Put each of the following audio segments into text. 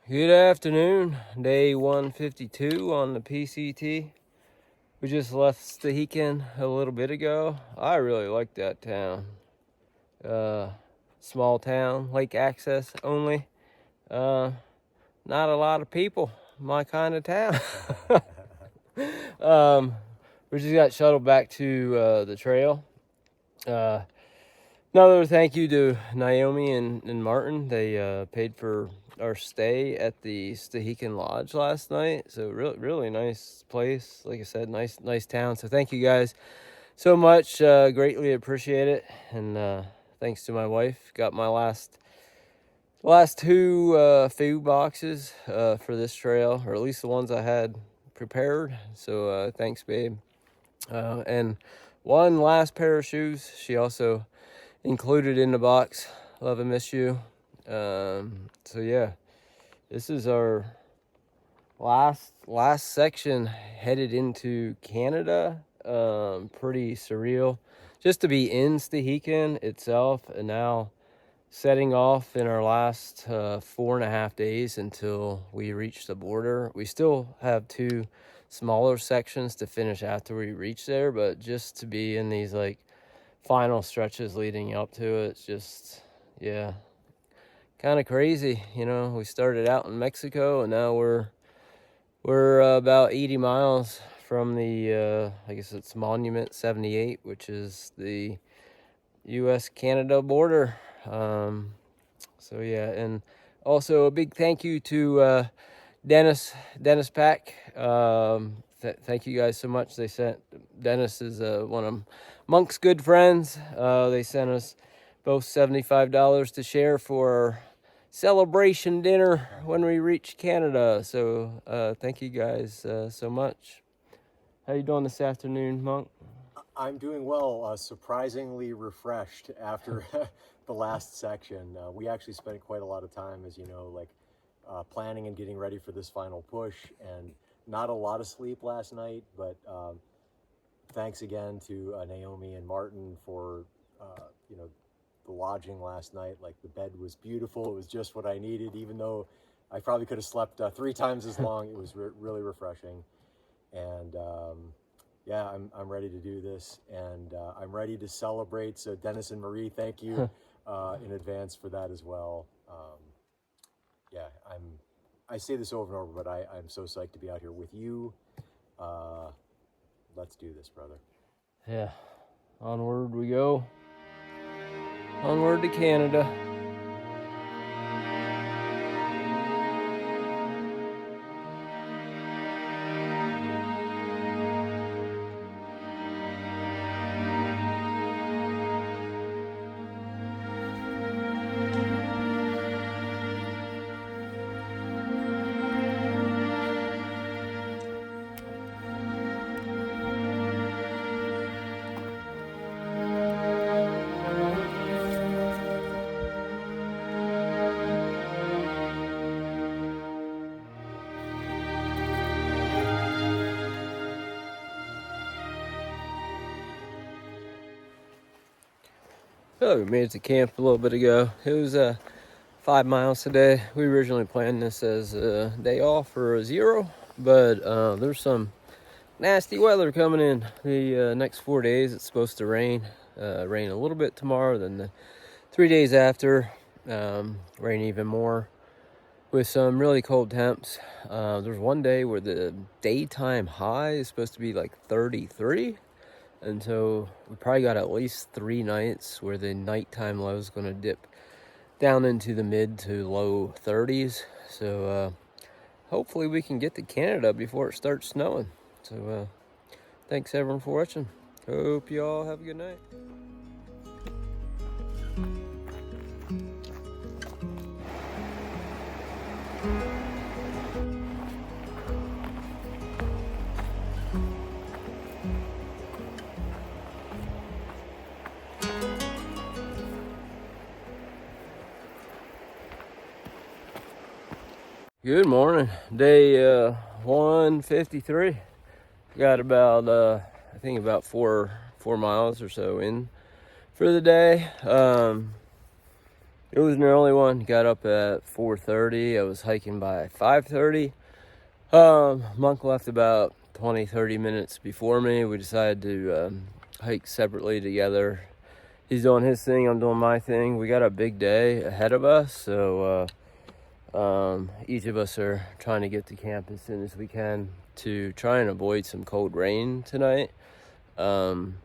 Good afternoon, day 152 on the PCT. We just left Stehekin a little bit ago. I really like that town. Small town, lake access only. Not a lot of people, my kind of town. We just got shuttled back to the trail. Another thank you to Naomi and Martin. They paid for our stay at the Stehekin Lodge last night. So really nice place. Like I said, nice town. So thank you guys so much. Greatly appreciate it. And thanks to my wife. Got my last two food boxes for this trail, or at least the ones I had prepared. So thanks, babe. And one last pair of shoes. She also included in the box. Love and miss you. So yeah, this is our last section headed into Canada. Pretty surreal just to be in Stehekin itself, and now setting off in our last 4.5 days until we reach the border. We still have two smaller sections to finish after we reach there, but just to be in these like final stretches leading up to it, it's just, yeah, kind of crazy. We started out in Mexico, and now we're about 80 miles from the I guess it's Monument 78, which is the US-Canada border. So yeah, and also a big thank you to Dennis Pack. Thank you guys so much. Dennis is one of Monk's good friends. They sent us both $75 to share for our celebration dinner when we reach Canada. So thank you guys so much. How you doing this afternoon, Monk? I'm doing well, surprisingly refreshed after the last section. We actually spent quite a lot of time, as you know, planning and getting ready for this final push, and not a lot of sleep last night, but thanks again to Naomi and Martin for, the lodging last night. Like, the bed was beautiful. It was just what I needed, even though I probably could have slept 3 times as long. It was really refreshing. And yeah, I'm ready to do this, and I'm ready to celebrate. So Dennis and Marie, thank you in advance for that as well. Yeah, I say this over and over, but I'm so psyched to be out here with you. Let's do this, brother. Yeah, onward we go. Onward to Canada. Oh, we made it to camp a little bit ago. It was 5 miles today. We originally planned this as a day off or a 0, but there's some nasty weather coming in the next 4 days. It's supposed to rain. Rain a little bit tomorrow, then the 3 days after, rain even more with some really cold temps. There's one day where the daytime high is supposed to be like 33. And so we probably got at least 3 nights where the nighttime low is going to dip down into the mid to low 30s. So hopefully we can get to Canada before it starts snowing. So thanks everyone for watching. Hope you all have a good night. Good morning. Day 153. Got about I think about 4 miles or so in for the day. It was an early one. Got up at 4:30. I was hiking by 5:30. Monk left about 20-30 minutes before me. We decided to hike separately together. He's doing his thing, I'm doing my thing. We got a big day ahead of us, so each of us are trying to get to camp as soon as we can to try and avoid some cold rain tonight. It's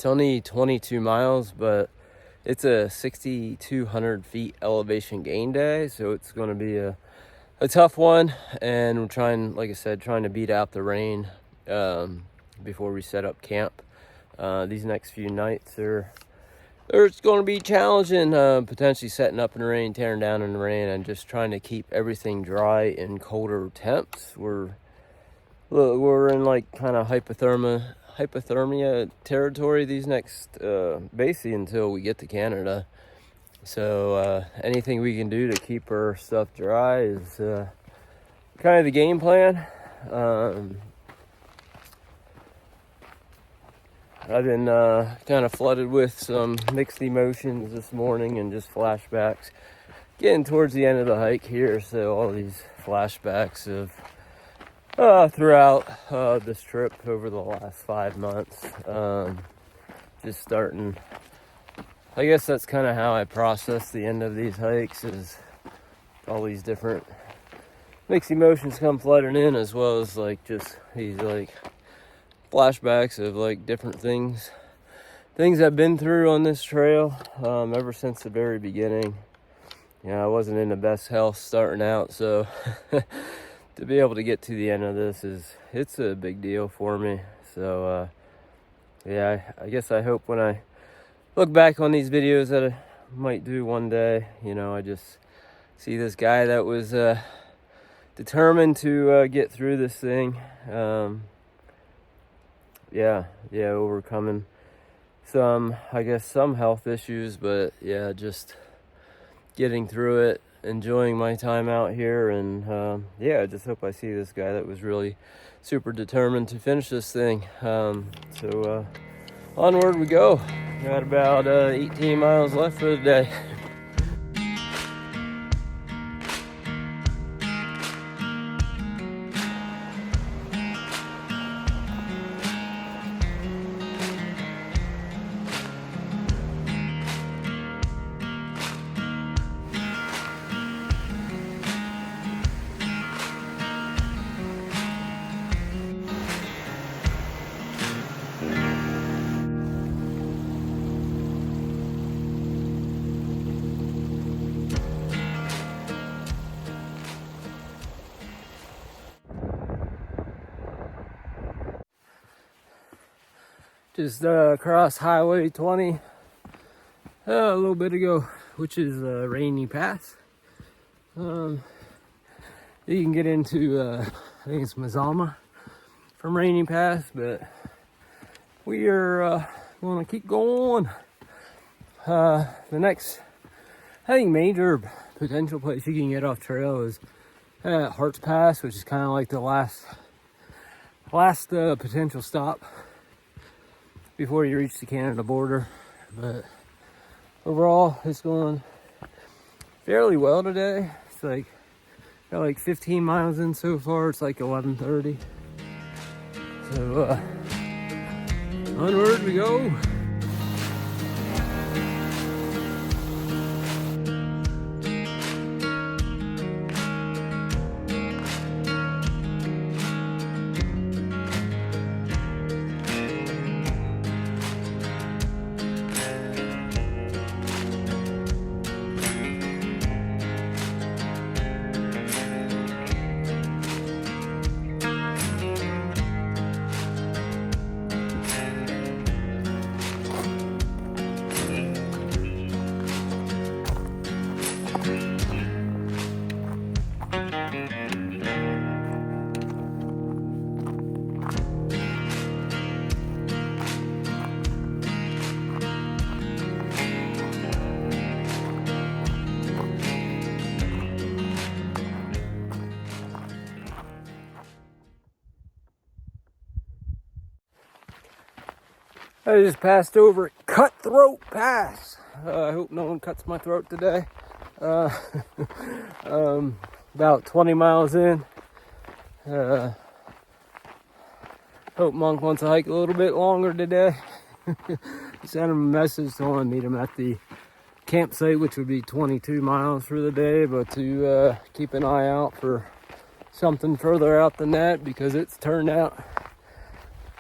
only 22 miles, but it's a 6,200 feet elevation gain day, so it's going to be a tough one. And we're trying, like I said, trying to beat out the rain before we set up camp. These next few nights it's going to be challenging, potentially setting up in the rain, tearing down in the rain, and just trying to keep everything dry in colder temps. We're in like kind of hypothermia territory these next basically until we get to Canada. So anything we can do to keep our stuff dry is kind of the game plan. I've been kind of flooded with some mixed emotions this morning and just flashbacks. Getting towards the end of the hike here, so all these flashbacks of throughout this trip over the last 5 months. Just starting, I guess that's kind of how I process the end of these hikes, is all these different mixed emotions come flooding in, as well as like just these like flashbacks of like different things I've been through on this trail ever since the very beginning. I wasn't in the best health starting out, so to be able to get to the end of this it's a big deal for me. So I guess I hope when I look back on these videos that I might do one day, I just see this guy that was determined to get through this thing. Overcoming some health issues, but just getting through it, enjoying my time out here, and I just hope I see this guy that was really super determined to finish this thing. So onward we go. Got about 18 miles left for the day. Just across Highway 20 a little bit ago, which is Rainy Pass. You can get into, I think it's Mazama from Rainy Pass, but we are going to keep going. The next, I think, major potential place you can get off trail is Harts Pass, which is kind of like the last potential stop before you reach the Canada border. But overall, it's going fairly well today. It's like got like 15 miles in so far. It's like 11:30. So onward we go. I just passed over Cutthroat Pass. I hope no one cuts my throat today. About 20 miles in. Hope Monk wants to hike a little bit longer today. Sent him a message telling I meet him at the campsite, which would be 22 miles for the day, but to keep an eye out for something further out than that, because it's turned out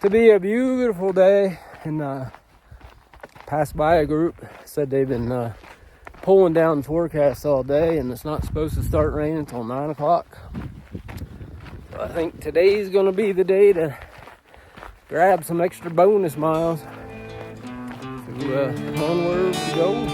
to be a beautiful day. And passed by a group, said they've been pulling down forecasts all day, and it's not supposed to start raining until 9 o'clock. So I think today's gonna be the day to grab some extra bonus miles. So onward we go.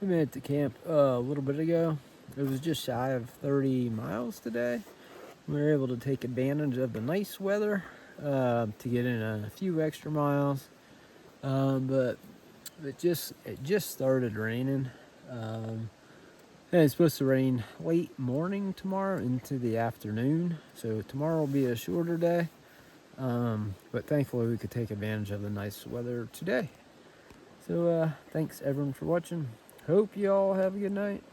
We made it to camp a little bit ago. It was just shy of 30 miles today. We were able to take advantage of the nice weather to get in a few extra miles, but it just started raining, and it's supposed to rain late morning tomorrow into the afternoon. So tomorrow will be a shorter day, but thankfully we could take advantage of the nice weather today. So thanks everyone for watching. Hope you all have a good night.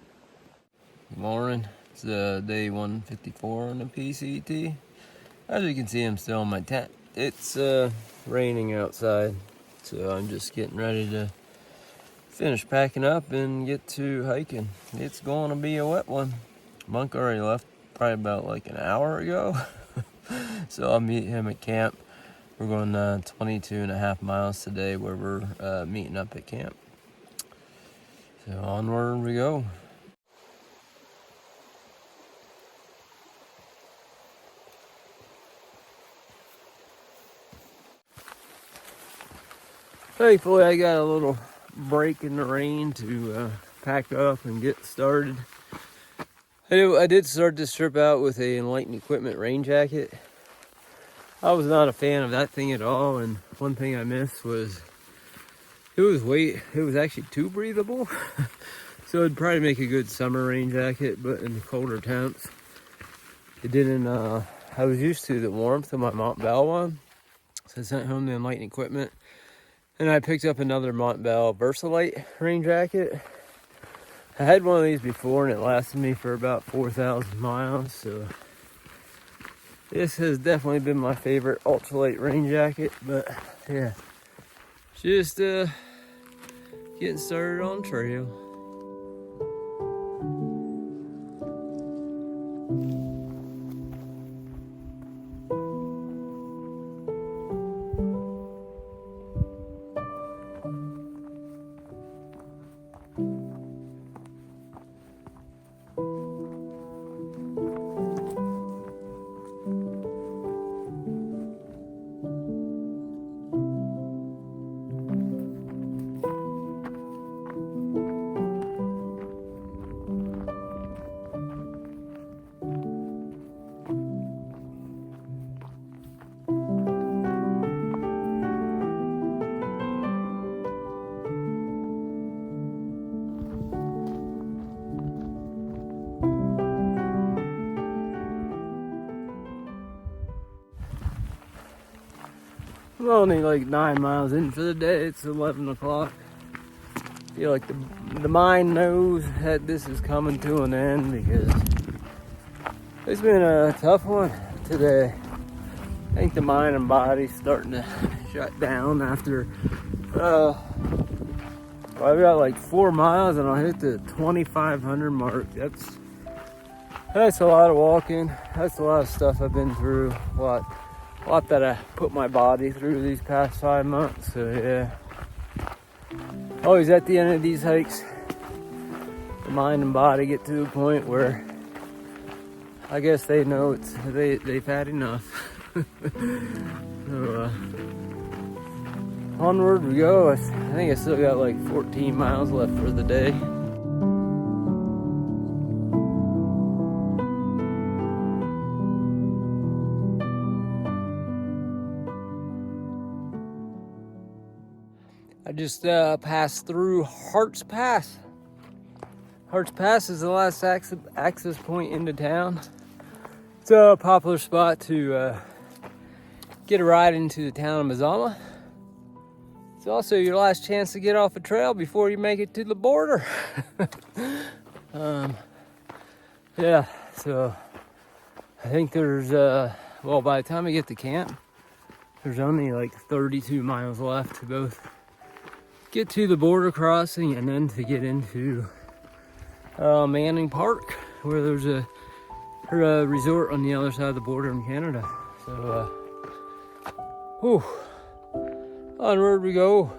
Good morning. It's day 154 on the PCT. As you can see, I'm still in my tent. It's raining outside, so I'm just getting ready to finish packing up and get to hiking. It's going to be a wet one. Monk already left probably about like an hour ago. So I'll meet him at camp. We're going 22.5 miles today, where we're meeting up at camp. So onward we go. Thankfully I got a little break in the rain to pack up and get started. I did start this trip out with a Enlightened Equipment rain jacket. I was not a fan of that thing at all, and one thing I missed was it was actually too breathable. So it'd probably make a good summer rain jacket, but in the colder temps, it didn't. I was used to the warmth of my Montbell one, so I sent home the Enlightened Equipment, and I picked up another Montbell Versalite rain jacket. I had one of these before, and it lasted me for about 4,000 miles. So this has definitely been my favorite ultralight rain jacket. But yeah, just getting started on trail. I'm only like 9 miles in for the day. It's 11 o'clock. I feel like the mind knows that this is coming to an end, because it's been a tough one today. I think the mind and body's starting to shut down after I've got like 4 miles and I'll hit the 2,500 mark. That's a lot of walking. That's a lot of stuff I've been through. A lot that I put my body through these past 5 months. So yeah, always at the end of these hikes, the mind and body get to a point where I guess they know they've had enough. So onward we go. I think I still got like 14 miles left for the day. just passed through Harts Pass. Harts Pass is the last access point into town. It's a popular spot to get a ride into the town of Mazama. It's also your last chance to get off a trail before you make it to the border. Yeah, so I think there's, well, by the time we get to camp, there's only like 32 miles left to both get to the border crossing and then to get into Manning Park, where there's a resort on the other side of the border in Canada. So, whew, onward we go.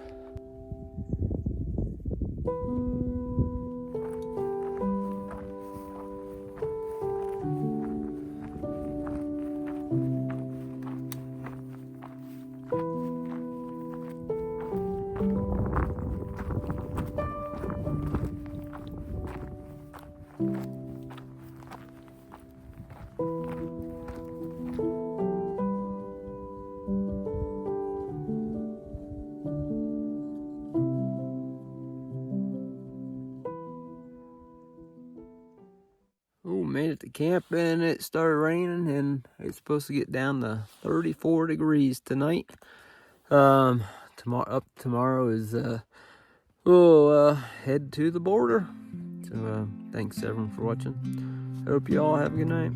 Oh, made it to camp and it started raining, and it's supposed to get down to 34 degrees tonight. Tomorrow is we'll head to the border. So thanks everyone for watching. Hope you all have a good night.